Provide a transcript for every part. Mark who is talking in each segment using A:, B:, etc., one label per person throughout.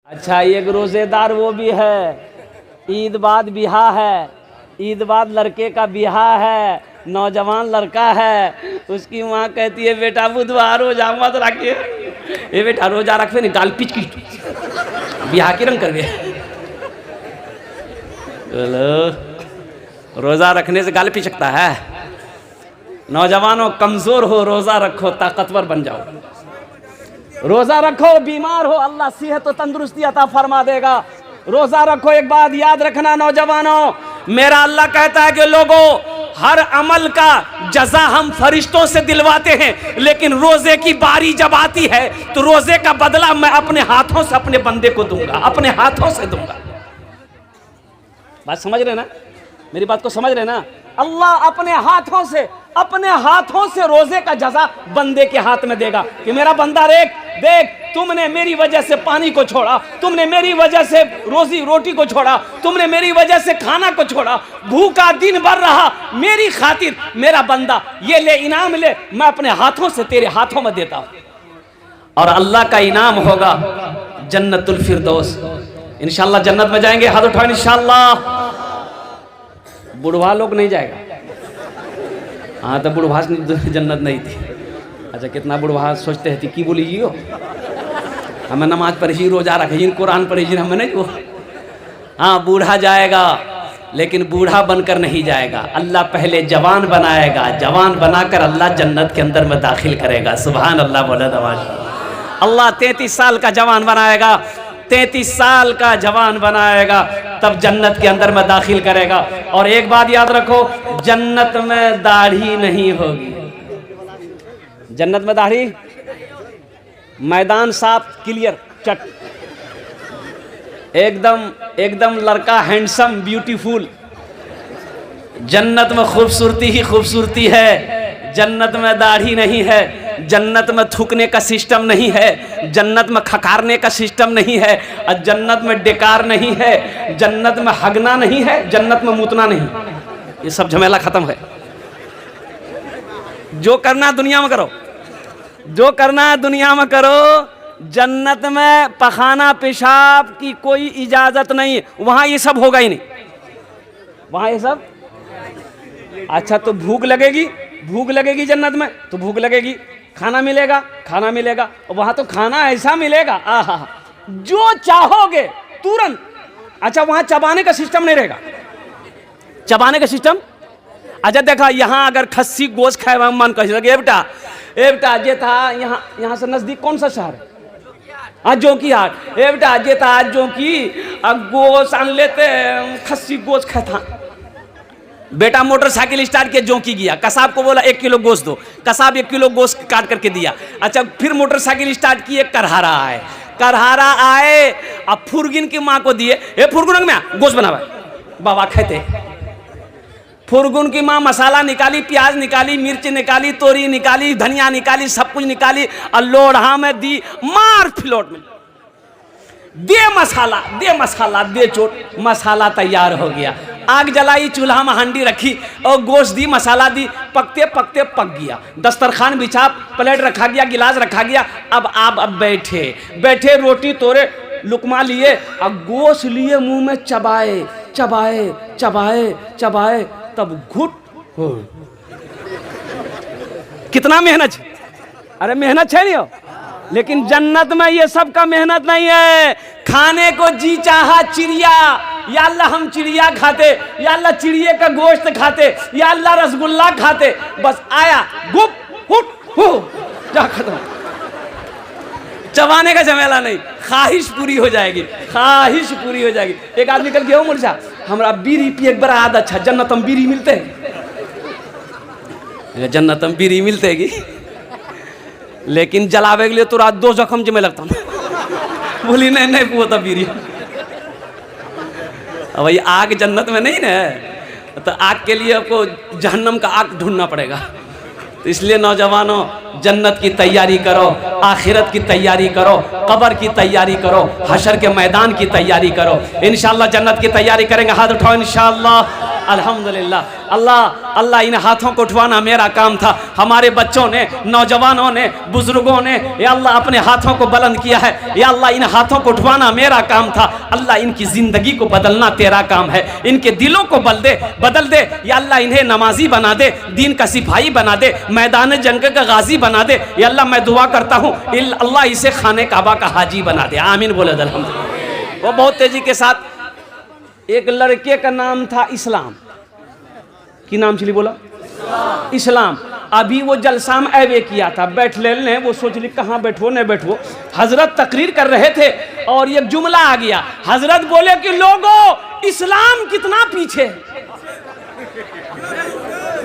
A: अच्छा, एक रोजेदार वो भी है, ईद बाद बिहा है, ईद बाद लड़के का बिहा है, नौजवान लड़का है, उसकी माँ कहती है बेटा बुधवार रोजा मत रखिए, ये बेटा रोजा रखे नहीं गाल पिच की बिहा की रंग कर गए। रोजा रखने से गाल पिचकता है। नौजवानों कमजोर हो रोजा रखो, ताकतवर बन जाओ। रोजा रखो, बीमार हो अल्लाह सेहत और तंदुरुस्ती अता फरमा देगा। रोजा रखो। एक बात याद रखना नौजवानों, मेरा अल्लाह कहता है कि लोगों, हर अमल का जजा हम फरिश्तों से दिलवाते हैं, लेकिन रोजे की बारी जब आती है तो रोजे का बदला मैं अपने हाथों से अपने बंदे को दूंगा, अपने हाथों से दूंगा। बात समझ रहे ना, मेरी बात को समझ रहे ना। अल्लाह अपने हाथों से रोजे का जजा बंदे के हाथ में देगा कि मेरा बंदा देख तुमने मेरी वजह से पानी को छोड़ा, तुमने मेरी वजह से रोटी को छोड़ा, तुमने मेरी वजह से खाना को छोड़ा, भूखा दिन भर रहा मेरी खातिर, मेरा बंदा ये ले इनाम ले, मैं अपने हाथों से तेरे हाथों में देता हूं। और अल्लाह का इनाम होगा जन्नतुल फिरदौस। इंशाअल्लाह जन्नत में जाएंगे, हाथ उठाओ इंशाअल्लाह। बुढ़वा लोग नहीं जाएगा। हाँ तो बुढ़वा जन्नत नहीं थी। अच्छा, कितना बुढ़वा सोचते हैं कि बोली जियो, हमें नमाज पढ़ी, रोजा रखी, कुरान पढ़ी, हमें नहीं वो। हाँ, बूढ़ा जाएगा, लेकिन बूढ़ा बनकर नहीं जाएगा। अल्लाह पहले जवान बनाएगा, जवान बनाकर अल्लाह जन्नत के अंदर में दाखिल करेगा। सुभान अल्लाह बोला दवाज। अल्लाह 33 साल का जवान बनाएगा, 33 साल का जवान बनाएगा, तब जन्नत के अंदर में दाखिल करेगा। और एक बात याद रखो, जन्नत में दाढ़ी नहीं होगी। जन्नत में दाढ़ी, मैदान साफ क्लियर चट, एकदम लड़का हैंडसम ब्यूटीफुल। जन्नत में खूबसूरती ही खूबसूरती है। जन्नत में दाढ़ी नहीं है, जन्नत में थूकने का सिस्टम नहीं है, जन्नत में खकारने का सिस्टम नहीं है, और जन्नत में डेकार नहीं है, जन्नत में हगना नहीं है, जन्नत में मुतना नहीं। ये सब झमेला खत्म है। जो करना दुनिया में करो, जो करना दुनिया में करो। जन्नत में पखाना पेशाब की कोई इजाजत नहीं, वहां ये सब होगा ही नहीं, वहां ये सब। अच्छा, तो भूख लगेगी जन्नत में, तो भूख लगेगी, खाना मिलेगा, और वहां तो खाना ऐसा मिलेगा, आहा, जो चाहोगे तुरंत। अच्छा, वहां चबाने का सिस्टम नहीं रहेगा, चबाने का सिस्टम। अच्छा देखा, यहाँ अगर खस्सी गोश्त खाए मन कह लगे, बेटा जे था यहाँ से नजदीक कौन सा शहर है? हाँ, जोंकी हाट। बेटा जे था जोंकी, गोश्त आन लेते, खस्सी गोश्त खाता। बेटा मोटरसाइकिल स्टार्ट किया, जोंकी गया, कसाब को बोला 1 किलो गोश्त दो, कसाब 1 किलो गोश्त काट करके दिया। अच्छा, फिर मोटरसाइकिल स्टार्ट किए, करहारा आए, अब फुरगिन की माँ को दिए, फुरगुन में गोश्त बनावा, बाबा खाते। फुरगुन की माँ मसाला निकाली, प्याज निकाली, मिर्च निकाली, तोरी निकाली, धनिया निकाली, सब कुछ निकाली, और लोढ़ा में दी, मार फिलोट में, दे मसाला, दे चोट, मसाला तैयार हो गया। आग जलाई, चूल्हा में हांडी रखी और गोश्त दी, मसाला दी, पकते पक गया। दस्तरखान बिछा, प्लेट रखा गया, गिलास रखा गया। अब आप बैठे रोटी तोड़े, लुकमा लिए, अब गोश्त लिए, मुंह में चबाए, तब घुट। कितना मेहनत है, अरे मेहनत है नहीं हो, लेकिन जन्नत में ये सब का मेहनत नहीं है। खाने को जी चाहा चिड़िया, या अल्लाह हम चिड़िया खाते, या अल्लाह चिड़िया का गोश्त खाते, या अल्लाह रसगुल्ला खाते, बस आया गुप हुट हो जा, खत्म। चबाने का झमेला नहीं, ख्वाहिश पूरी हो जाएगी। एक आदमी कल गया, मुर्जा हमरा बीड़ी पिए बड़ा आदत अच्छा, जन्नत में बीड़ी मिलते हैं, जन्नत में बीड़ी मिलते है, लेकिन जलावे के लिए तो रात 2 जख्म जमे लगता हूँ। बोली नहीं वो तो बीड़ी। अब भाई आग जन्नत में नहीं ना, तो आग के लिए आपको जहन्नम का आग ढूंढना पड़ेगा। तो इसलिए नौजवानों, जन्नत की तैयारी करो, आखिरत की तैयारी करो, कब्र की तैयारी करो, हशर के मैदान की तैयारी करो। इंशाअल्लाह जन्नत की तैयारी करेंगे, हाथ उठाओ इंशाअल्लाह। अल्हम्दुलिल्लाह। अल्लाह इन हाथों को उठवाना मेरा काम था। हमारे बच्चों ने, नौजवानों ने, बुजुर्गों ने या अल्लाह अपने हाथों को बुलंद किया है। या अल्लाह इन हाथों को उठवाना मेरा काम था। अल्लाह इनकी ज़िंदगी को बदलना तेरा काम है। इनके दिलों को बदल दे। या अल्लाह इन्हें नमाजी बना दे, दीन का सिपाही बना दे, मैदान जंग का गाजी बना दे। या अल्लाह मैं दुआ करता हूँ अल्लाह इसे खाने काबा का हाजी बना दे। आमीन बोले अल्हम्दुलिल्लाह। वो बहुत तेजी के साथ, एक लड़के का नाम था इस्लाम। की नाम चली बोला इस्लाम। अभी वो जलसा में ऐवे किया था, बैठ ले वो सोच ली कहाँ बैठो न बैठो। हजरत तकरीर कर रहे थे और एक जुमला आ गया। हजरत बोले कि लोगों इस्लाम कितना पीछे।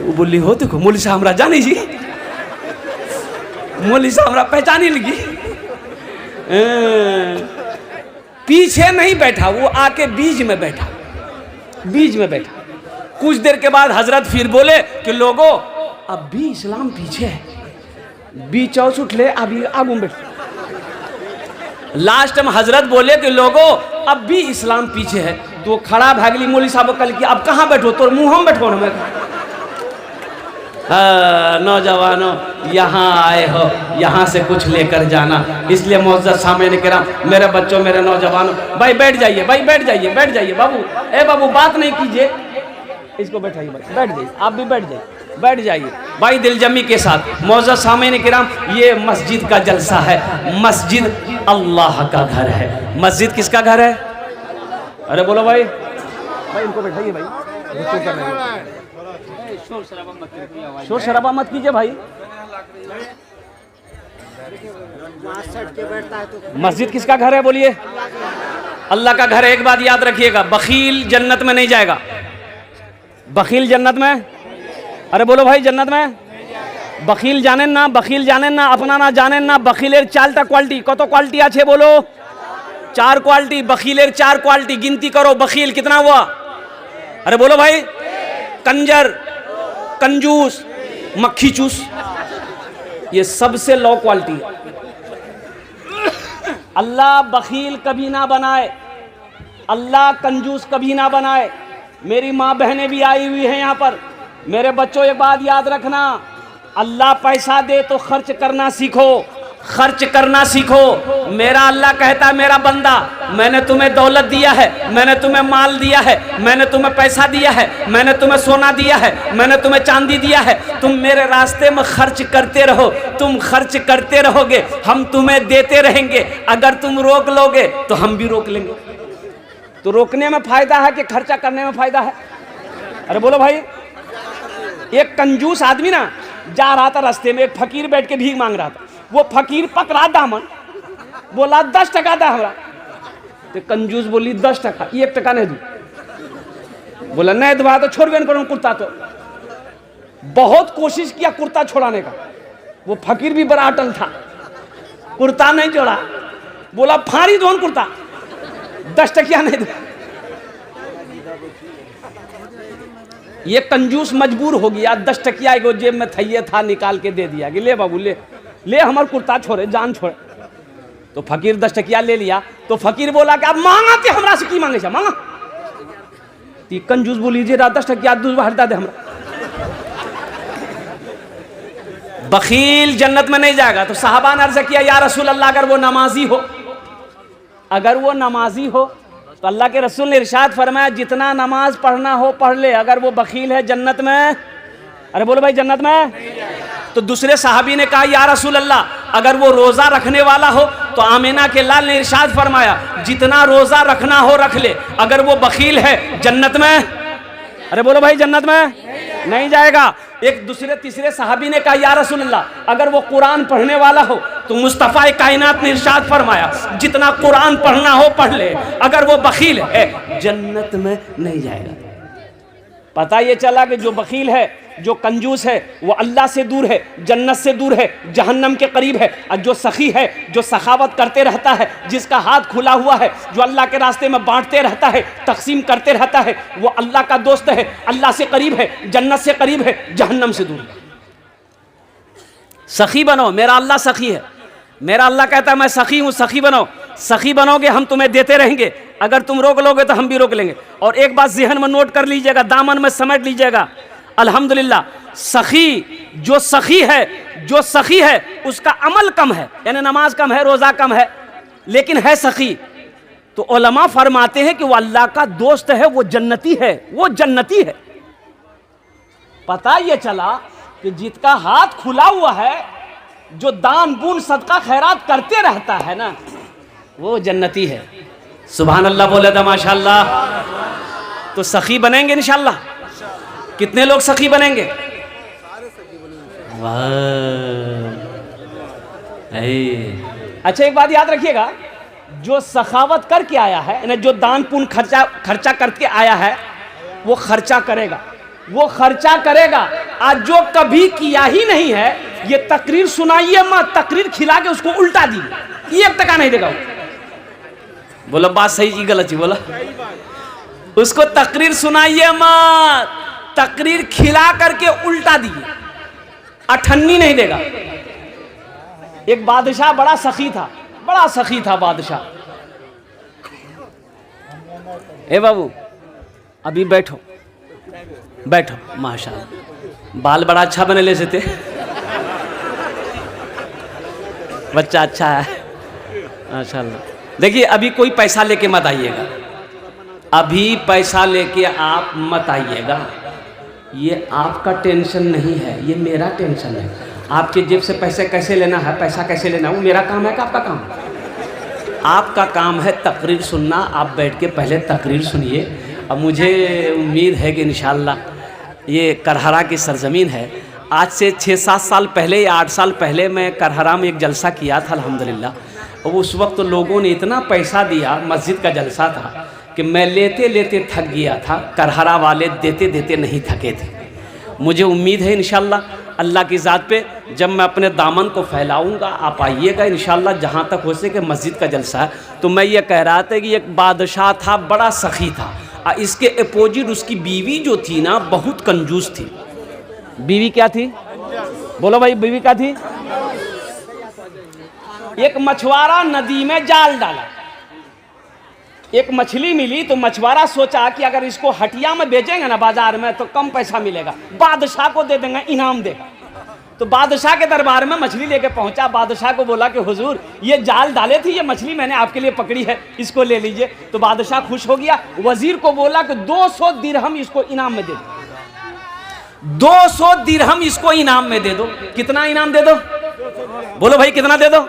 A: वो बोली हो देखो मौलवी साहब हमरा जानी जी, मौलवी साहब हमरा पहचानी लगी। पीछे नहीं बैठा, वो आके बीच में बैठा, बीच में बैठा। कुछ देर के बाद हजरत फिर बोले कि लोगों अब भी इस्लाम पीछे है, बीच चौस उठ ले अभी आगू बैठ। लास्ट में हजरत बोले कि लोगों अब भी इस्लाम पीछे है। तो खड़ा भागली मौलवी साहब कल की अब कहाँ बैठो, तो मुँह में बैठो ना। नौजवानों यहाँ आए हो, यहाँ से कुछ लेकर जाना। इसलिए मुअज़्ज़ज़ सामईन किराम, मेरे बच्चों, मेरे नौजवानों, भाई बैठ जाइए, भाई बैठ जाइए, बैठ जाइए। बाबू ए बाबू बात नहीं कीजिए, इसको बैठाइए, बैठ जाइए, आप भी बैठ जाइए, बैठ जाइए भाई दिलजमी के साथ। मुअज़्ज़ज़ सामईन किराम, ये मस्जिद का जलसा है। मस्जिद अल्लाह का घर है। मस्जिद किसका घर है? अरे बोलो भाई, भाई इनको बैठाइए भाई, शोर शराबा मत कीजिए भाई। मस्जिद किसका घर है बोलिए? अल्लाह का घर है। एक बात याद रखिएगा, बखील जन्नत में नहीं जाएगा। बखील जन्नत में, अरे बोलो भाई जन्नत में बखील जाने ना, बखील जाने ना, अपना ना जाने ना। बखीलेर चालटा क्वालिटी, कत क्वालिटी आछे बोलो? 4 क्वालिटी। बखीलेर 4 क्वालिटी गिनती करो। बखील कितना हुआ? अरे बोलो भाई। कंजर, कंजूस, मक्खी चूस, ये सबसे लो क्वालिटी है। अल्लाह बखील कभी ना बनाए, अल्लाह कंजूस कभी ना बनाए। मेरी माँ बहनें भी आई हुई हैं यहाँ पर। मेरे बच्चों एक बात याद रखना, अल्लाह पैसा दे तो खर्च करना सीखो, खर्च करना सीखो। मेरा अल्लाह कहता है मेरा बंदा, मैंने तुम्हें दौलत दिया है, मैंने तुम्हें माल दिया है, मैंने तुम्हें पैसा दिया है, मैंने तुम्हें सोना दिया है, मैंने तुम्हें चांदी दिया है। तुम मेरे रास्ते में खर्च करते रहो, तुम खर्च करते रहोगे, हम तुम्हें देते रहेंगे। अगर तुम रोक लोगे तो हम भी रोक लेंगे। तो रोकने में फायदा है कि खर्चा करने में फायदा है? अरे बोलो भाई। एक कंजूस आदमी ना जा रहा था रास्ते में, एक फकीर बैठ के भीख मांग रहा था। वो फकीर पकड़ा दामन, बोला 10 टका दा हमरा। तो कंजूस बोली 10 टका, 1 टका नहीं दूं। बोला नहीं दुआ तो छोड़ बेन करूं कुर्ता। तो बहुत कोशिश किया कुर्ता छोड़ाने का, वो फकीर भी बड़ा अटल था, कुर्ता नहीं छोड़ा। बोला फाड़ी दो कुर्ता, 10 टकिया नहीं दो। ये कंजूस मजबूर हो गया, 10 टकिया को जेब में थैये था निकाल के दे दिया कि ले बाबू ले ले हमार कुर्ता छोड़े, जान छोड़े। तो फकीर 10 टकिया ले लिया। तो फकीर बोला कि अब मांगा के हमरा से की मांगे छा मांगा। ती कंजूस बोली जे 10 टकिया दूध हटा दे हमरा। बखील जन्नत में नहीं जाएगा। तो साहबा ने अर्ज किया या रसूल अल्लाह, अगर वो नमाजी हो, अगर वो नमाजी हो तो अल्लाह के रसूल ने इरशाद फरमाया जितना नमाज पढ़ना हो पढ़ ले, अगर वो बखील है जन्नत में, अरे बोलो भाई जन्नत में। तो दूसरे साहबी ने कहा या रसूल अल्लाह, अगर वो रोज़ा रखने वाला हो तो आमिना के लाल ने इरशाद फरमाया जितना रोज़ा रखना हो रख ले, अगर वो बखील है जन्नत में, अरे बोलो भाई जन्नत में नहीं जाएगा। एक दूसरे तीसरे साहबी ने कहा या रसूल अल्लाह, अगर वो कुरान पढ़ने वाला हो तो मुस्तफ़ा कायनात ने इरशाद फरमाया जितना कुरान पढ़ना हो पढ़ ले, अगर वो बखील है जन्नत में नहीं जाएगा। पता ये चला कि जो बखील है, जो कंजूस है, वो अल्लाह से दूर है, जन्नत से दूर है, जहन्नम के करीब है। और जो सखी है, जो सखावत करते रहता है, जिसका हाथ खुला हुआ है, जो अल्लाह के रास्ते में बांटते रहता है, तकसीम करते रहता है, वो अल्लाह का दोस्त है, अल्लाह से करीब है, जन्नत से करीब है, जहन्नम से दूर है। सखी बनो, मेरा अल्लाह सखी है। मेरा अल्लाह कहता है मैं सखी हूँ, सखी बनो। सखी बनोगे हम तुम्हें देते रहेंगे, अगर तुम रोक लोगे तो हम भी रोक लेंगे। और एक बात ज़हन में नोट कर लीजिएगा, दामन में समेट लीजिएगा, अल्हम्दुलिल्लाह सखी जो सखी है उसका अमल कम है, यानी नमाज कम है, रोज़ा कम है, लेकिन है सखी, तो उलमा फरमाते हैं कि वो अल्लाह का दोस्त है, वो जन्नती है, वो जन्नती है। पता ये चला कि जिसका हाथ खुला हुआ है, जो दान बून सदका खैरात करते रहता है ना, वो जन्नती है। सुभान अल्लाह बोले था माशाअल्लाह। तो सखी बनेंगे इंशाअल्लाह। कितने लोग सखी बनेंगे? अच्छा एक बात याद रखिएगा, जो सखावत करके आया है, यानी जो दान पुण्य खर्चा करके आया है, वो खर्चा करेगा। आज जो कभी किया ही नहीं है, ये तकरीर सुनाइए मत, तकरीर खिला के उसको उल्टा दीजिए, 1 टका नहीं देगा। बोला बात सही जी गलत जी? बोला उसको तकरीर सुनाइए मत, तकरीर खिला करके उल्टा दिए, अठन्नी नहीं देगा। एक बादशाह बड़ा सखी था बादशाह। ए बाबू अभी बैठो माशाअल्लाह, बाल बड़ा अच्छा बने ले से थे, बच्चा अच्छा है माशाअल्लाह। देखिए अभी कोई पैसा लेके मत आइएगा, अभी पैसा लेके आप मत आइएगा, ये आपका टेंशन नहीं है, ये मेरा टेंशन है। आपके जेब से पैसे कैसे लेना है, पैसा कैसे लेना है, वो मेरा काम है कि आपका काम है? आपका काम है तकरीर सुनना। आप बैठ के पहले तकरीर सुनिए। अब मुझे उम्मीद है कि इंशाअल्लाह ये करहरा की सरजमीन है। आज से 6-7 साल पहले या 8 साल पहले मैं करहरा में एक जलसा किया था अल्हम्दुलिल्लाह। और उस वक्त लोगों ने इतना पैसा दिया, मस्जिद का जलसा था, कि मैं लेते लेते थक गया था। करहरा वाले देते देते नहीं थके थे। मुझे उम्मीद है इंशाअल्लाह अल्लाह की ज़ात पे, जब मैं अपने दामन को फैलाऊंगा आप आइएगा इंशाअल्लाह। जहाँ तक हो सके मस्जिद का जलसा है। तो मैं ये कह रहा था कि एक बादशाह था, बड़ा सखी था, और इसके अपोजिट उसकी बीवी जो थी ना, बहुत कंजूस थी। बीवी क्या थी? बोलो भाई, बीवी क्या थी? एक मछुआरा नदी में जाल डाला, एक मछली मिली, तो मछुआरा सोचा कि अगर इसको हटिया में बेचेंगे ना बाजार में तो कम पैसा मिलेगा, बादशाह को दे देंगे, इनाम देगा। तो बादशाह के दरबार में मछली लेके पहुंचा। बादशाह को बोला कि हुजूर ये जाल डाले थे, ये मछली मैंने आपके लिए पकड़ी है, इसको ले लीजिए। तो बादशाह खुश हो गया। वजीर को बोला कि 200 दिरहम इसको इनाम में दे दो, 200 दिरहम इसको इनाम में दे दो। कितना इनाम दे दो? बोलो भाई कितना दे दो?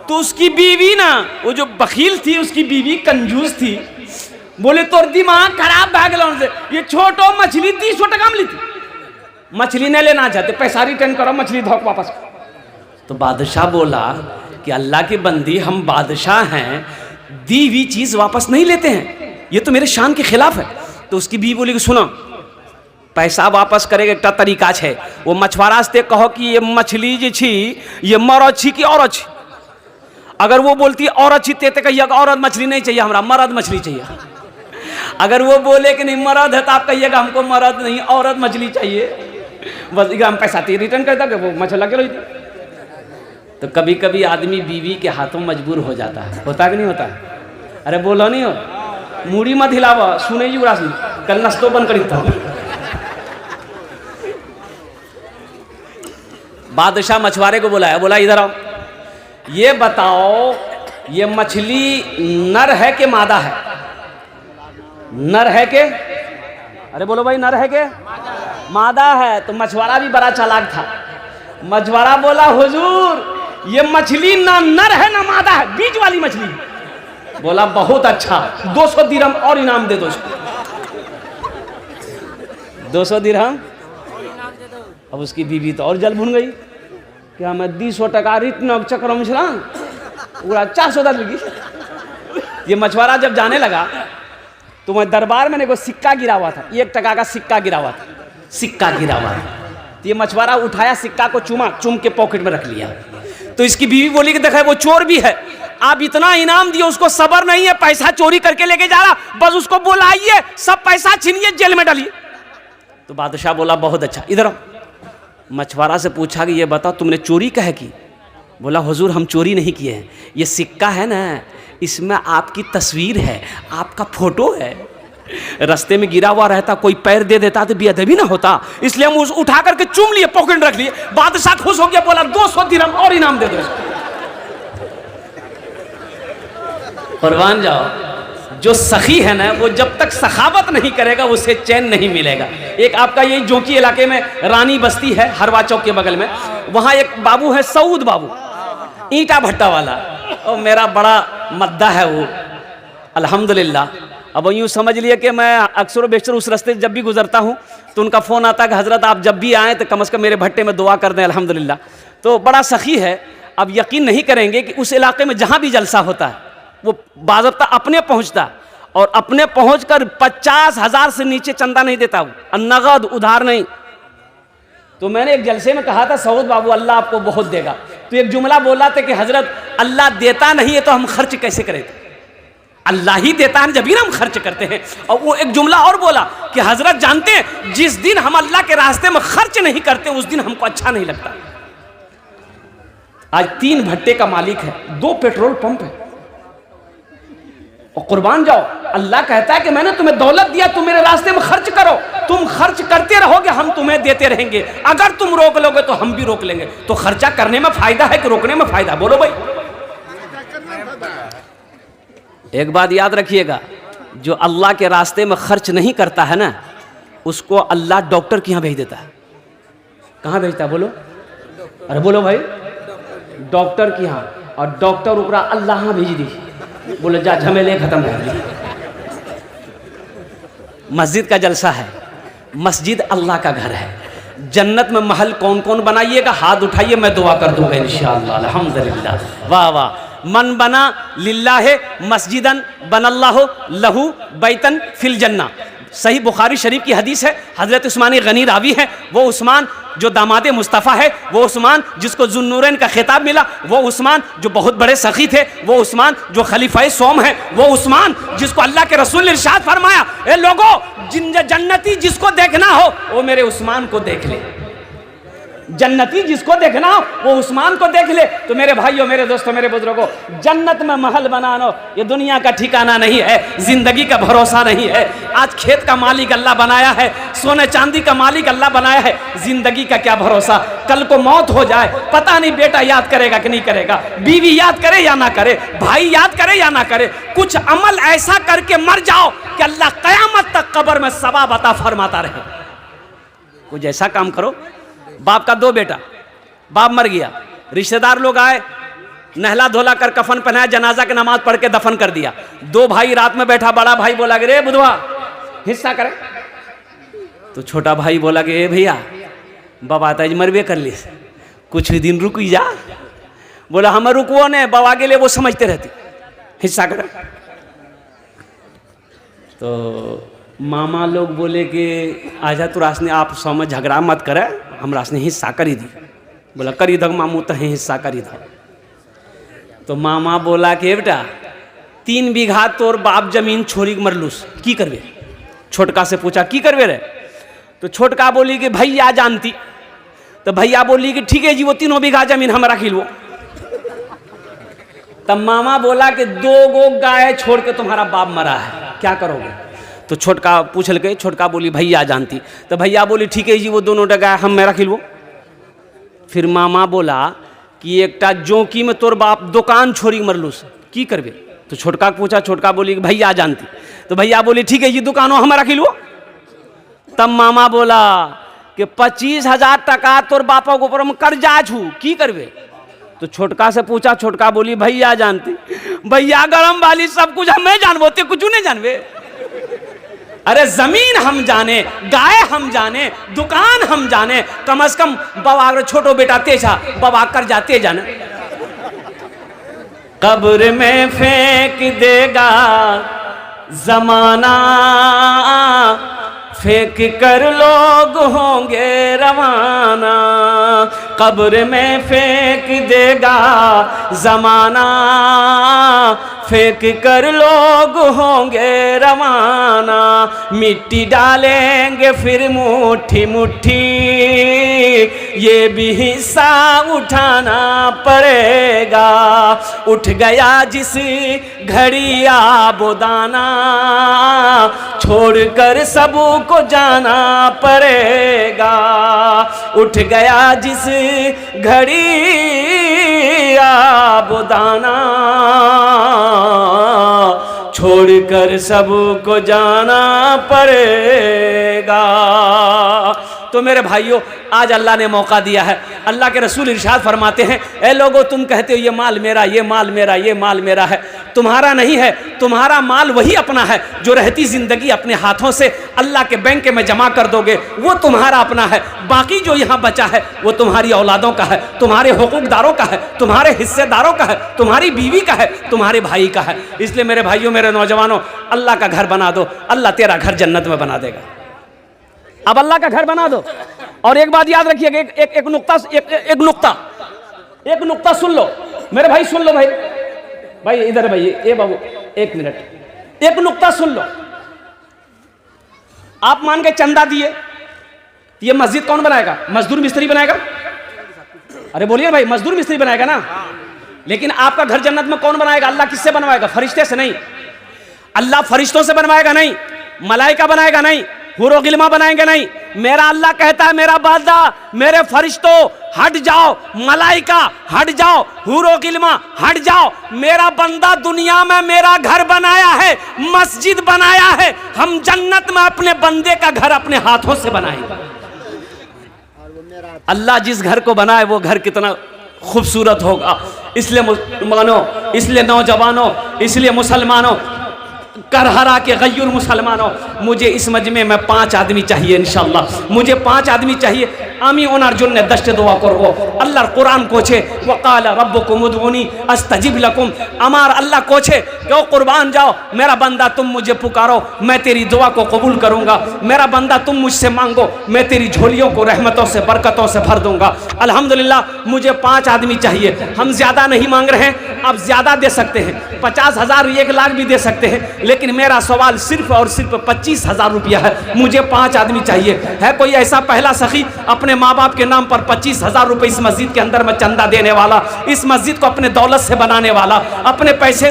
A: तो उसकी बीवी ना, वो जो बखील थी, उसकी बीवी कंजूस थी, बोले तोर दिमाग खराब भाग से, ये छोटो मछली 300 टका में ली थी, मछली नहीं लेना चाहते, पैसा रिटर्न करो, मछली धोक वापस। तो बादशाह बोला कि अल्लाह की बंदी, हम बादशाह हैं, दी हुई चीज वापस नहीं लेते हैं, ये तो मेरे शान के खिलाफ है। तो उसकी बीवी बोली कि सुनो, पैसा वापस करेगा एक तरीका है, वो मछुआरा से कहो कि ये मछली जी छी, ये मर छी कि और अच्छी। अगर वो बोलती और अच्छी ते कहिए औरत मछली नहीं चाहिए, हमरा मर्द मछली चाहिए। अगर वो बोले कि नहीं मर्द है, तो आप कहिएगा हमको मर्द नहीं, औरत मछली चाहिए, बस हम पैसा रिटर्न कर दोगे, वो मछली लगे रही। तो कभी कभी आदमी बीवी के हाथों मजबूर हो जाता है, होता कि नहीं होता? अरे बोलो नहीं हो, मूड़ी मत हिलावा, सुने युवराज नहीं, कल नस्तो बंद करी था। बादशाह मछुआरे को बुलाया, बोला इधर आओ, ये बताओ ये मछली नर है कि मादा है? नर है के? अरे बोलो भाई, नर है के मादा है? तो मछुआरा भी बड़ा चालाक था। मछुआरा बोला हुजूर ये मछली ना नर है ना मादा है, बीच वाली मछली। बोला बहुत अच्छा, 200 दिरहम और इनाम दे दो उसको। 200 दिरहम। अब उसकी बीवी तो और जल भुन गई, क्या मैं 200 टका रिटर्न चक्र में छला, पूरा 400 लगी। ये मछुआरा जब जाने लगा तो मैं दरबार में को सिक्का गिरा हुआ था, 1 टका का सिक्का गिरा हुआ था, सिक्का गिरा हुआ था। तो ये मछुआरा उठाया, सिक्का को चूम के पॉकेट में रख लिया। तो इसकी बीवी बोली कि देखा वो चोर भी है, आप इतना इनाम दिए, उसको सबर नहीं है, पैसा चोरी करके लेके जा रहा, बस उसको बुलाइए, सब पैसा छीनिए, जेल में डालिए। तो बादशाह बोला बहुत अच्छा, इधर आओ। मछुआरा से पूछा कि ये बताओ तुमने चोरी कहे की? बोला हुजूर हम चोरी नहीं किए हैं, ये सिक्का है ना इसमें आपकी तस्वीर है, आपका फोटो है। रास्ते में गिरा हुआ रहता, कोई पैर दे देता तो बेअदबी ना होता, इसलिए हम उस उठा करके चूम लिए, पॉकेट रख लिए। बादशाह खुश हो गया, बोला 200 दिरहम और इनाम दे दो। कुर्बान जाओ, जो सखी है ना वो जब तक सखावत नहीं करेगा उसे चैन नहीं मिलेगा। एक आपका यही जोकी इलाके में रानी बस्ती है, हरवा चौक के बगल में, वहाँ एक बाबू है सऊद बाबू, ईंटा भट्टा वाला, और मेरा बड़ा मद्दा है वो, अल्हम्दुलिल्लाह। अब यूँ समझ लिए कि मैं अक्सर बेशतर उस रास्ते जब भी गुजरता हूँ तो उनका फ़ोन आता है कि हज़रत आप जब भी आएँ तो कम से कम मेरे भट्टे में दुआ कर दें, अल्हम्दुलिल्लाह। तो बड़ा सखी है। अब यकीन नहीं करेंगे कि उस इलाके में जहाँ भी जलसा होता है वो बाज़ाब्ता अपने पहुँचता, और अपने पहुँचकर 50,000 से नीचे चंदा नहीं देता वो, नगद उधार नहीं। तो मैंने एक जलसे में कहा था सऊद बाबू अल्लाह आपको बहुत देगा, तो एक जुमला बोला था कि हज़रत अल्लाह देता नहीं है तो हम खर्च कैसे करें, अल्लाह ही देता है जब भी हम खर्च करते हैं। और वो एक जुमला और बोला कि हज़रत जानते हैं जिस दिन हम अल्लाह के रास्ते में खर्च नहीं करते उस दिन हमको अच्छा नहीं लगता। आज 3 भट्टे का मालिक है, 2 पेट्रोल पंप है, और कुर्बान जाओ अल्लाह कहता है कि मैंने तुम्हें दौलत दिया, तुम मेरे रास्ते में खर्च करो, तुम खर्च करते रहोगे हम तुम्हें देते रहेंगे, अगर तुम रोक लोगे तो हम भी रोक लेंगे। तो खर्चा करने में फायदा है कि रोकने में फायदा, बोलो भाई। एक बात याद रखिएगा, जो अल्लाह के रास्ते में खर्च नहीं करता है ना उसको अल्लाह डॉक्टर के यहाँ भेज देता है। कहाँ भेजता है बोलो, अरे बोलो भाई, डॉक्टर के यहाँ, और डॉक्टर उपरा अल्लाह यहाँ भेज दी, बोले जा झमेले खत्म कर दी। मस्जिद का जलसा है, मस्जिद अल्लाह का घर है, जन्नत में महल कौन कौन बनाइएगा हाथ उठाइए, मैं दुआ कर दूंगा इंशाअल्लाह, अल्हम्दुलिल्लाह। वाह वाह, मन बना लिल्लाह मस्जिदन बनल्लाहु लहू बैतन फिल जन्ना। सही बुखारी शरीफ की हदीस है, हज़रत उस्मान गनी रावी है, वो उस्मान जो दामादे मुस्तफ़ा है, वो उस्मान जिसको ज़ुन्नूरैन का खिताब मिला, वो उस्मान जो बहुत बड़े सखी थे, वो उस्मान जो खलीफाए सोम है, वो उस्मान जिसको अल्लाह के रसूल ने इरशाद फरमाया, ए लोगो जन्नती जिसको देखना हो वो मेरे उस्मान को देख ले, जन्नती जिसको देखना हो वो उस्मान को देख ले। तो मेरे भाइयों, मेरे दोस्तों, मेरे बुजुर्गों, जन्नत में महल बनाना ये दुनिया का ठिकाना नहीं है, जिंदगी का भरोसा नहीं है। आज खेत का मालिक अल्लाह बनाया है, सोने चांदी का मालिक अल्लाह बनाया है, जिंदगी का क्या भरोसा, कल को मौत हो जाए पता नहीं बेटा याद करेगा कि नहीं करेगा, बीवी याद करे या ना करे, भाई याद करे या ना करे। कुछ अमल ऐसा करके मर जाओ कि अल्लाह कयामत तक कब्र में सवाब अता फरमाता रहे। कुछ ऐसा काम करो। बाप का 2 बेटा, बाप मर गया, रिश्तेदार लोग आए, नहला धोला कर कफन पहनाया, जनाजा की नमाज पढ़ के दफन कर दिया। 2 भाई रात में बैठा, बड़ा भाई बोला कि रे बुधवा हिस्सा करे, तो छोटा भाई बोला कि ए भैया बाबा ताज मरबे कर ली, कुछ ही दिन रुक जा। बोला हम रुकवो ने, बाबा के लिए वो समझते रहती, हिस्सा करे। तो मामा लोग बोले कि आजा तू रासने आप सौ में झगड़ा मत करे, हम रासने हिस्सा करी दी। बोला करी दो मामू, तो हिस्सा करी दो। तो मामा बोला कि बेटा 3 बीघा तोर बाप जमीन छोड़ी मरलूस, की करवे। छोटका से पूछा की करवे रे, तो छोटका बोली कि भैया जानती। तो भैया बोली कि ठीक है जी, वो 3 बीघा जमीन हम रख लो। तब मामा बोला कि 2 गो गाय छोड़ के तुम्हारा बाप मरा है, क्या करोगे। तो छोटका पूछल के, छोटका बोली भैया जानती। तो भैया बोली ठीक है जी, वो दोनों गाय हम मैं रख लो। फिर मामा बोला कि एकटा जोकी में तोर बाप दुकान छोड़ी मरलूस, की करबे। तो छोटका पूछा, छोटका बोली कि भैया जानती। तो भैया बोली ठीक है जी, दुकानों हम रख लो। तब मामा बोला कि 25,000 टका तोर बापा के ऊपर हम कर्जा छू, की करबे। तो छोटका से पूछा, छोटका बोली भैया जानती। भैया गरम वाली सब कुछ हमें जानबो, ते कुछ नहीं जानबे। अरे जमीन हम जाने, गाय हम जाने, दुकान हम जाने, कम से कम बाबा छोटो बेटा तेजा बाबा कर जाते जाने। कब्र में फेंक देगा जमाना, फेंक कर लोग होंगे रवाना। कब्र में फेंक देगा जमाना, फेंक कर लोग होंगे रवाना, मिट्टी डालेंगे फिर मुट्ठी मुट्ठी, ये भी हिस्सा उठाना पड़ेगा। उठ गया जिस घड़ी आबोदाना, छोड़कर सबको जाना पड़ेगा। उठ गया जिस घड़ी आबोदाना, छोड़कर सबको जाना पड़ेगा। तो मेरे भाइयों, आज अल्लाह ने मौका दिया है। अल्लाह के रसूल इरशाद फरमाते हैं, ए लोगों तुम कहते हो ये माल मेरा, ये माल मेरा, ये माल मेरा है। तुम्हारा नहीं है, तुम्हारा माल वही अपना है जो रहती ज़िंदगी अपने हाथों से अल्लाह के बैंक में जमा कर दोगे, वो तुम्हारा अपना है। बाकी जो यहाँ बचा है वो तुम्हारी औलादों का है, तुम्हारे हुकूकदारों का है, तुम्हारे हिस्सेदारों का है, तुम्हारी बीवी का है, तुम्हारे भाई का है। इसलिए मेरे भाइयों, मेरे नौजवानों, अल्लाह का घर बना दो, अल्लाह तेरा घर जन्नत में बना देगा। अब अल्लाह का घर बना दो। और एक बात याद रखिएगा, एक नुक्ता सुन लो मेरे भाई, सुन लो भाई इधर भाई, ए बाबू एक मिनट, एक नुक्ता सुन लो। आप मान के चंदा दिए, ये मस्जिद कौन बनाएगा? मजदूर मिस्त्री बनाएगा? अरे बोलिए भाई, मजदूर मिस्त्री बनाएगा ना। लेकिन आपका घर जन्नत में कौन बनाएगा? अल्लाह किससे बनवाएगा? फरिश्ते से नहीं। अल्लाह फरिश्तों से बनवाएगा नहीं, मलाइका बनाएगा नहीं, हुरो गिल्मा बनाएंगे नहीं। मेरा अल्लाह कहता है, मेरा बंदा, मेरे फरिश्तों हट जाओ, मलाइका हट जाओ, हुरो गिल्मा हट जाओ। मेरा बंदा दुनिया में मेरा घर बनाया है, मस्जिद बनाया है। हम जन्नत में अपने बंदे का घर अपने हाथों से बनाएंगे। अल्लाह जिस घर को बनाए वो घर कितना खूबसूरत होगा। इसलिए मुसलमानों, इसलिए नौजवानों, इसलिए मुसलमानों, करहरा के गय्युर मुसलमानों, मुझे इस मजमे में 5 आदमी चाहिए इंशाअल्लाह। मुझे 5 आदमी चाहिए। आमी ओनार जुन्ने दश्ते दुआ करबो। अल्लाह कुरान कोछे, वक़ाल रब्बुकुम उदऊनी अस्तजिब लकुम। अमार अल्लाह कोछे क्यों कुर्बान जाओ, मेरा बंदा तुम मुझे पुकारो, मैं तेरी दुआ को कबूल करूंगा। मेरा बंदा तुम मुझसे मांगो, मैं तेरी झोलियों को रहमतों से बरकतों से भर दूंगा। अल्हम्दुलिल्लाह मुझे 5 आदमी चाहिए। हम ज्यादा नहीं मांग रहे हैं, आप ज्यादा दे सकते हैं, 50,000 1 लाख भी दे सकते हैं, लेकिन मेरा सवाल सिर्फ और सिर्फ 25,000 रुपया है। मुझे 5 आदमी चाहिए। है कोई ऐसा पहला सखी अपने माँ बाप के नाम पर 25,000 रुपए इस मस्जिद के अंदर में चंदा देने वाला, इस मस्जिद को अपने दौलत से बनाने वाला, अपने पैसे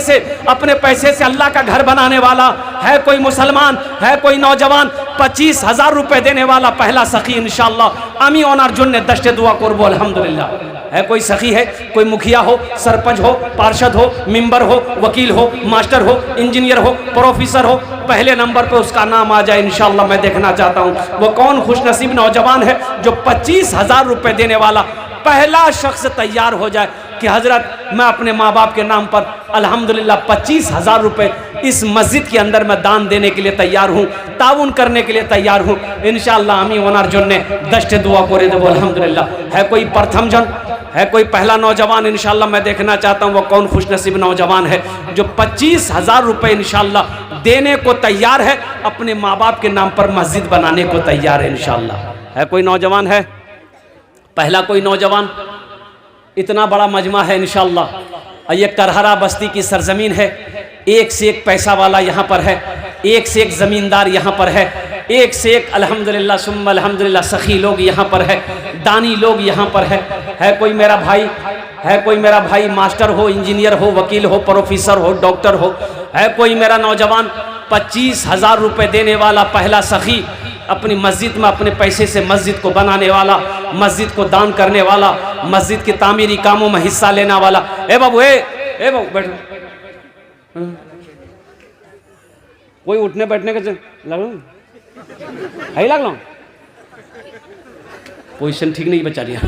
A: से अल्लाह का घर बनाने वाला? है कोई मुसलमान, है कोई नौजवान 25,000 रुपए देने वाला पहला सखी? इंशाअल्लाह आमी ओनार जुन्ने दश्ते दुआ करबो। अल्हम्दुलिल्लाह है कोई सखी है, कोई मुखिया हो, सरपंच हो, पार्षद हो, मेंबर हो, वकील हो, मास्टर हो, इंजीनियर हो, प्रोफेसर हो, पहले नंबर पे उसका नाम आ जाए इंशाअल्लाह। मैं देखना चाहता हूँ वो कौन खुशनसीब नौजवान है जो 25,000 रुपए देने वाला पहला शख्स तैयार हो जाए कि हजरत मैं अपने माँ बाप के नाम पर अल्हम्दुलिल्लाह 25,000 रुपए इस मस्जिद के अंदर मैं दान देने के लिए तैयार हूँ, ताउन करने के लिए तैयार हूँ इंशाअल्लाह। आमी ओनार जुन्ने दश्ते दुआ करे देबो अल्हम्दुलिल्लाह। है कोई प्रथम जन, है कोई पहला नौजवान? इंशाअल्लाह मैं देखना चाहता हूँ वो कौन खुशनसीब नौजवान है जो 25,000 रुपए इंशाअल्लाह देने को तैयार है, अपने माँ बाप के नाम पर मस्जिद बनाने को तैयार है इंशाअल्लाह। है कोई नौजवान? है पहला कोई नौजवान? इतना बड़ा मजमा है इंशाअल्लाह। ये करहरा बस्ती की सरजमीन है, एक से एक पैसा वाला यहाँ पर है, एक से एक ज़मींदार यहाँ पर है, एक से एक अल्हम्दुलिल्लाह सुम्मा अल्हम्दुलिल्लाह सखी लोग यहाँ पर है, दानी लोग यहाँ पर है। है कोई मेरा भाई, है कोई मेरा भाई मास्टर हो, इंजीनियर हो, वकील हो, प्रोफेसर हो, डॉक्टर हो? है कोई मेरा नौजवान 25,000 रुपए देने वाला पहला सखी, अपनी मस्जिद में अपने पैसे से मस्जिद को बनाने वाला, मस्जिद को दान करने वाला, मस्जिद के तामीरी कामों में हिस्सा लेने वाला? ए बाबू, ए बाबू बैठो। कोई उठने बैठने का लग लो, पोजीशन ठीक नहीं बचा लिया।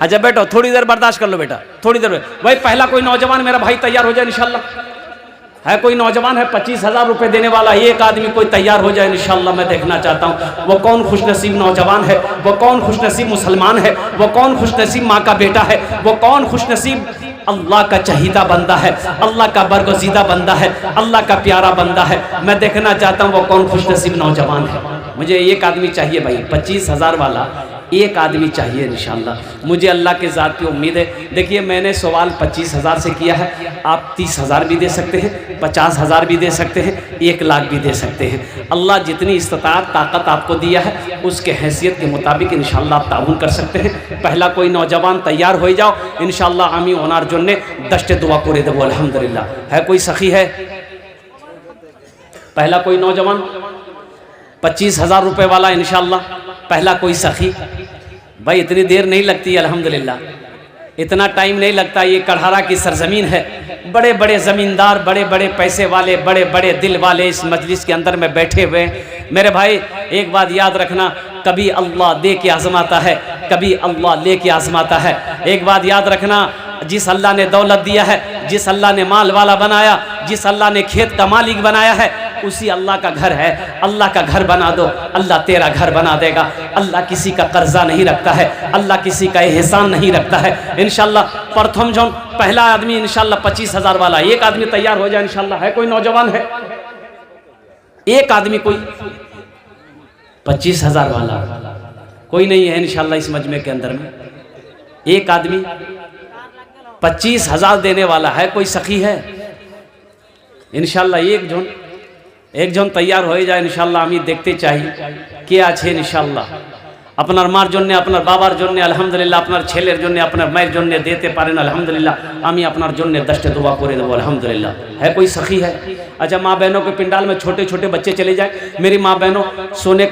A: अच्छा बैठो, थोड़ी देर बर्दाश्त कर लो बेटा, थोड़ी देर। भाई पहला कोई नौजवान मेरा भाई तैयार हो जाए इंशाअल्लाह। है कोई नौजवान है 25,000 रुपए देने वाला? एक आदमी कोई तैयार हो जाए इंशाअल्लाह। मैं देखना चाहता हूँ वो कौन खुशनसीब नौजवान है, वो कौन खुशनसीब मुसलमान है, वो कौन खुशनसीब माँ का बेटा है, वो कौन खुशनसीब अल्लाह का चहीदा बंदा है, अल्लाह का बरगज़ीदा बंदा है, अल्लाह का प्यारा बंदा है। मैं देखना चाहता हूँ वो कौन खुशनसीब नौजवान है। मुझे एक आदमी चाहिए भाई 25,000 वाला, एक आदमी चाहिए इंशाअल्लाह। मुझे अल्लाह के ज़ात की उम्मीद है। देखिए मैंने सवाल 25,000 से किया है, आप 30,000 भी दे सकते हैं, 50,000 भी दे सकते हैं, 1 लाख भी दे सकते हैं। अल्लाह जितनी इस्तिताअत ताकत आपको दिया है उसके हैसियत के मुताबिक इंशाअल्लाह आप ताउन कर सकते हैं। पहला कोई नौजवान तैयार हो जाओ इंशाअल्लाह। आमी ओनार जन्ने दस्ते दुआ करे देबो अल्हम्दुलिल्लाह। है कोई सखी है? पहला कोई नौजवान 25,000 रुपये वाला इंशाअल्लाह। पहला कोई सखी। भाई इतनी देर नहीं लगती अल्हम्दुलिल्लाह, इतना टाइम नहीं लगता। ये कढ़ारा की सरजमीन है, बड़े बड़े ज़मींदार, बड़े बड़े पैसे वाले, बड़े बड़े दिल वाले इस मजलिस के अंदर में बैठे हुए। मेरे भाई एक बात याद रखना, कभी अल्लाह दे के आजमाता है, कभी अल्लाह ले के आजमाता है। एक बात याद रखना, जिस अल्लाह ने दौलत दिया है, जिस अल्लाह ने माल वाला बनाया, जिस अल्लाह ने खेत का मालिक बनाया है, उसी अल्लाह का घर है। अल्लाह का घर बना दो, अल्लाह तेरा घर बना देगा। अल्लाह किसी का कर्जा नहीं रखता है, अल्लाह किसी का एहसान नहीं रखता है। इंशाअल्लाह प्रथम जौन पहला आदमी इंशाअल्लाह 25,000 वाला, एक आदमी तैयार हो जाए इंशाअल्लाह। है कोई नौजवान है? एक आदमी कोई 25,000 वाला कोई नहीं है इंशाअल्लाह इस मजमे के अंदर में। एक आदमी 25,000 देने वाला है, कोई सखी है इंशाअल्लाह? एक जन तैयार हो जाए इंशाअल्लाह। आमी देखते चाहिए के আছে इंशाअल्लाह। আপনার মার জন্য, আপনার বাবার জন্য আলহামদুলিল্লাহ, আপনার ছেলের জন্য, আপনার মায়ের জন্য देते পারেন আলহামদুলিল্লাহ। আমি আপনার জন্য 10 दुआ করে দেবো আলহামদুলিল্লাহ। है कोई सखी है? अच्छा माँ बहनों के पिंडाल में छोटे छोटे बच्चे चले जाए। मेरी माँ बहनों सोने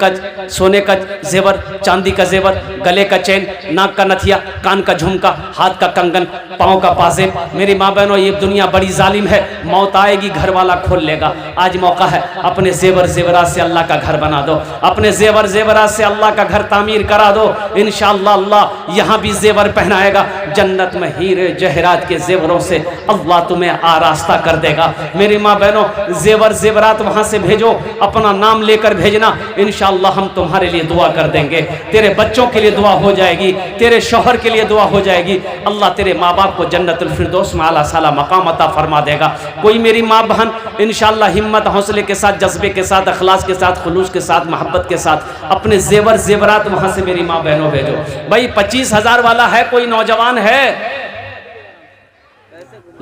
A: का जेवर, चांदी का जेवर, गले का चैन, नाक का नथिया, कान का झुमका, हाथ का कंगन, पाँव का पाजेब। मेरी माँ बहनों ये दुनिया बड़ी जालिम है, मौत आएगी घर वाला खोल लेगा। आज मौका है, अपने जेवर जेवरात से अल्लाह का घर बना दो, अपने जेवर जेवरात से अल्लाह का घर तामीर करा दो। इंशाअल्लाह अल्लाह यहाँ भी जेवर पहनाएगा। जन्नत में हीरे जहरात के जेवरों से अल्लाह तुम्हें आरास्ता कर देगा। मेरी माँ बहनों जेवर जेवरात वहाँ से भेजो, अपना नाम लेकर भेजना। इंशाअल्लाह हम तुम्हारे लिए दुआ कर देंगे, तेरे बच्चों के लिए दुआ हो जाएगी, तेरे शौहर के लिए दुआ हो जाएगी। अल्लाह तेरे माँ बाप को जन्नतुल फिरदौस में आला साला मकाम अता फरमा देगा। कोई मेरी माँ बहन इंशाअल्लाह हिम्मत हौसले के साथ, जज्बे के साथ, अखलास के साथ, खुलूस के साथ, मोहब्बत के साथ अपने जेवर जेवरात वहाँ से मेरी माँ बहनों भेजो। भाई 25,000 वाला है कोई नौजवान है?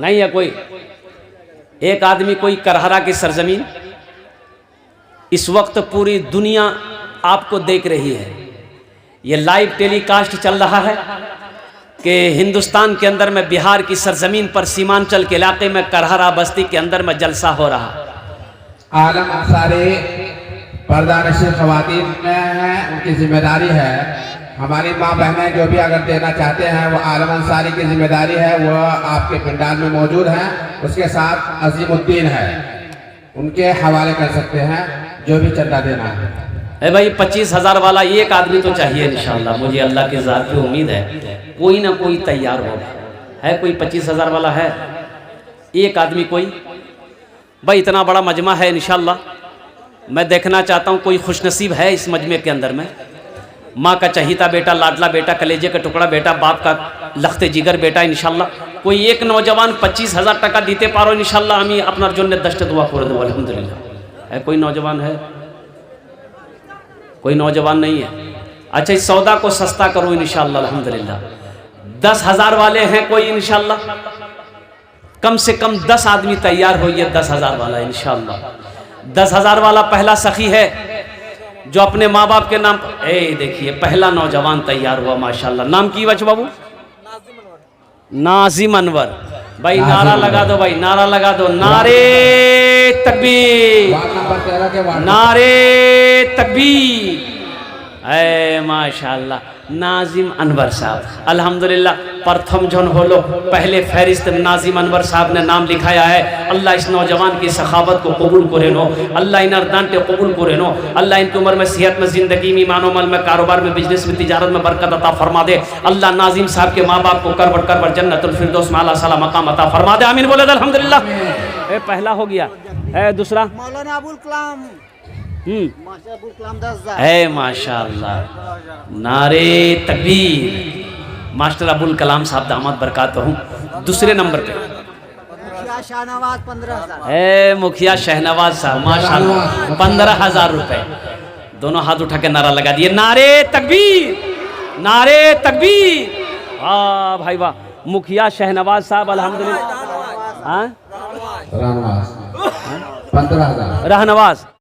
A: नहीं है कोई? एक आदमी कोई करहरा की सरजमीन। इस वक्त पूरी दुनिया आपको देख रही है, ये लाइव टेलीकास्ट चल रहा है कि हिंदुस्तान के अंदर में बिहार की सरजमीन पर सीमांचल के इलाके में करहरा बस्ती के अंदर में जलसा हो रहा।
B: आलम अंसारी पर्दानशीन ख़वातीन में हैं, उनकी जिम्मेदारी है। हमारी माँ बहनें जो भी अगर देना चाहते हैं वो आलम अंसारी की जिम्मेदारी है, वो आपके पंडाल में मौजूद हैं। उसके साथ अजीमुद्दीन है, उनके हवाले कर सकते हैं जो भी चंदा देना है।
A: भाई 25,000 वाला एक आदमी तो चाहिए इंशाअल्लाह। मुझे अल्लाह के ज़ात की उम्मीद है कोई ना कोई तैयार होगा। है कोई 25,000 वाला है? एक आदमी कोई? भाई इतना बड़ा मजमा है इंशाअल्लाह। मैं देखना चाहता हूँ कोई खुशनसीब है इस मजमे के अंदर में। माँ का चहीता बेटा, लाडला बेटा, कलेजे का टुकड़ा बेटा, बाप का लखते जिगर बेटा। इंशाअल्लाह कोई एक नौजवान 25,000 टाका दीते पारो इंशाअल्लाह। आमी अपनार जन्य 10 दुआ करे देबो अल्हम्दुलिल्लाह। है कोई नौजवान है? कोई नौजवान नहीं है? अच्छा इस सौदा को सस्ता करो इंशाअल्लाह अल्हम्दुलिल्लाह। 10,000 वाले हैं कोई इंशाअल्लाह? कम से कम 10 आदमी तैयार होइए 10,000 वाला इंशाअल्लाह। 10,000 वाला पहला सखी है जो अपने माँ बाप के नाम। देखिए पहला नौजवान तैयार हुआ माशाल्लाह। नाम की बच्चे बाबू? नाजिम अनवर। भाई नारा लगा दो, भाई नारा लगा दो। नारे तकबीर, नारे तकबीर। माशाल्लाह नाजिम अनवर साहब अल्हम्दुलिल्लाह प्रथम जन होलो। पहले फहरिस्त नाजिम अनवर साहब ने नाम लिखाया है। अल्लाह इस नौजवान की सखावत को कबूल करे नो, अल्लाह इन अर्दान को कबूल करे नो, अल्लाह इनकी उम्र में, सेहत में, ज़िंदगी में, ईमान अमल में, कारोबार में, बिजनेस में, तिजारत में बरकत अता फरमा दे। अल्लाह नाजिम साहब के माँ बाप को करबट करबट जन्नतुल फिरदौस में आला साला मकाम अता फरमा दे। आमीन बोले अल्हम्दुलिल्लाह। पहला हो गया। दूसरा
C: मौलाना अबुल कलाम।
A: है माशाअल्लाह। नारे तकबीर। मास्टर अबुल कलाम साहब दामद बरकात हूँ। दूसरे नंबर पे
C: शाहनवाज 15,000
A: है। मुखिया शहनवाज साहब माशाअल्लाह 15,000 रुपए। दोनों हाथ उठा के नारा लगा दिए, नारे तकबीर। नारे तकबीर। वाह भाई वाह, मुखिया शहनवाज साहब अल्हम्दुलिल्लाह। हाँ
B: रहनवाज 15,000
A: रहनवाज